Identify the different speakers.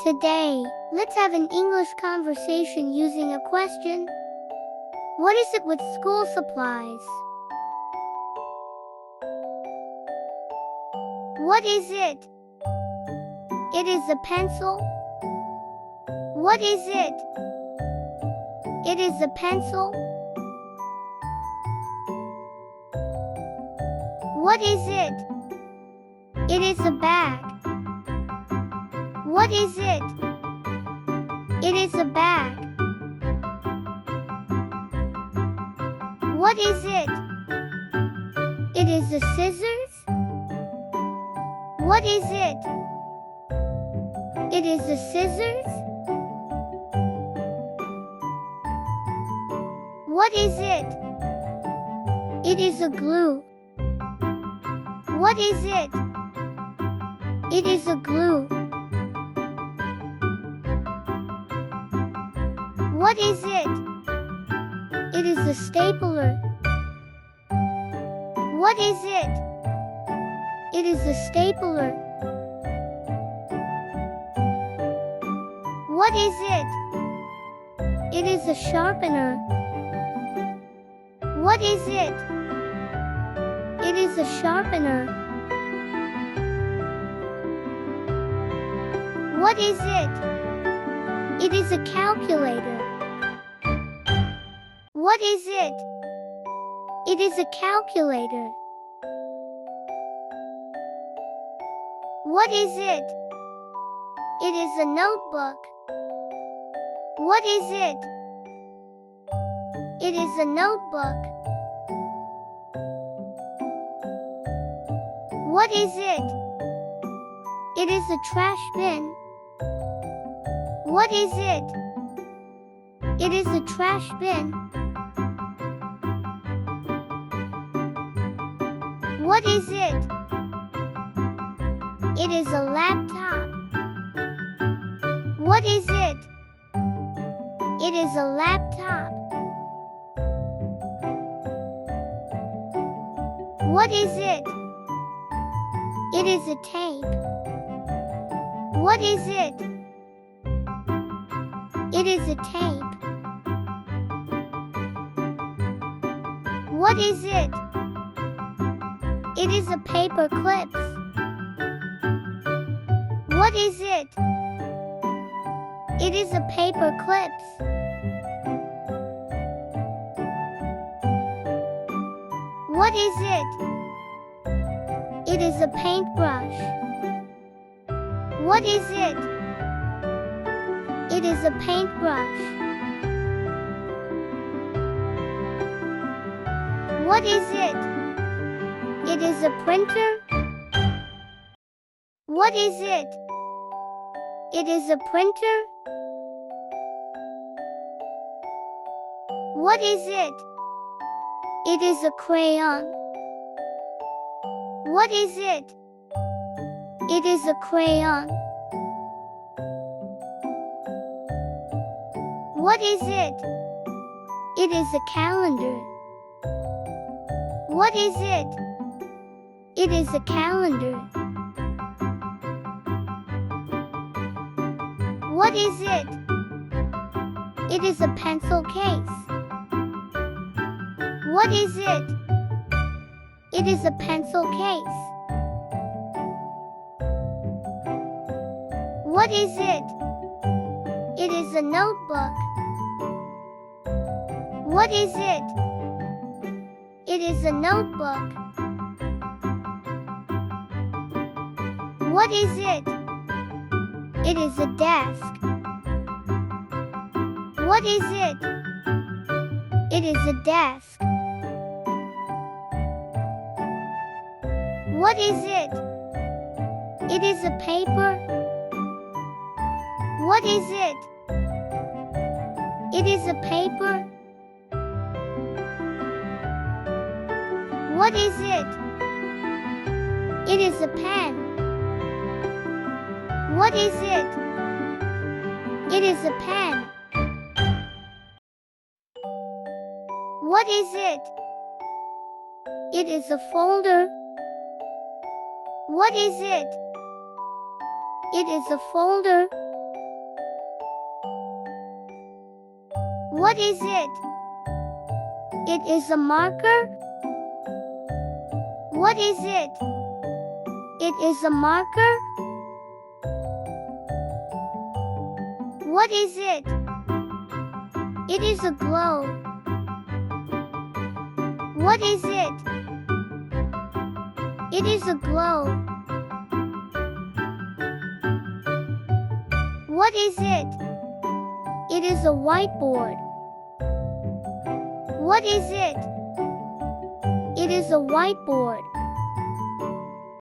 Speaker 1: Today, let's have an English conversation using a question. What is it with school supplies? What is it? It is a pencil. What is it? It is a pencil. What is it? It is a bag. What is it? It is a bag. What is it? It is a scissors. What is it? It is a scissors. What is it? It is a glue. What is it? It is a glue. What is it? It is a stapler. What is it? It is a stapler. What is it? It is a sharpener. What is it? It is a sharpener. What is it? It is a calculator. What is it? It is a calculator. What is it? It is a notebook. What is it? It is a notebook. What is it? It is a trash bin. What is it? It is a trash bin. What is it? It is a laptop. What is it? It is a laptop. What is it? It is a tape. What is it? It is a tape. What is it? It is a paper clips. What is it? It is a paper clips. What is it? It is a paintbrush. What is it? It is a paintbrush. What is it? It is a printer. What is it? It is a printer. What is it? It is a crayon. What is it? It is a crayon. What is it? It is a calendar. What is it? It is a calendar. What is it? It is a pencil case. What is it? It is a pencil case. What is it? It is a notebook. What is it? It is a notebook. What is it? It is a desk. What is it? It is a desk. What is it? It is a paper. What is it? It is a paper. What is it? It is a pen. What is it? It is a pen. What is it? It is a folder. What is it? It is a folder. What is it? It is a marker. What is it? It is a marker. What is it? It is a globe. What is it? It is a globe. What is it? It is a whiteboard. What is it? It is a whiteboard.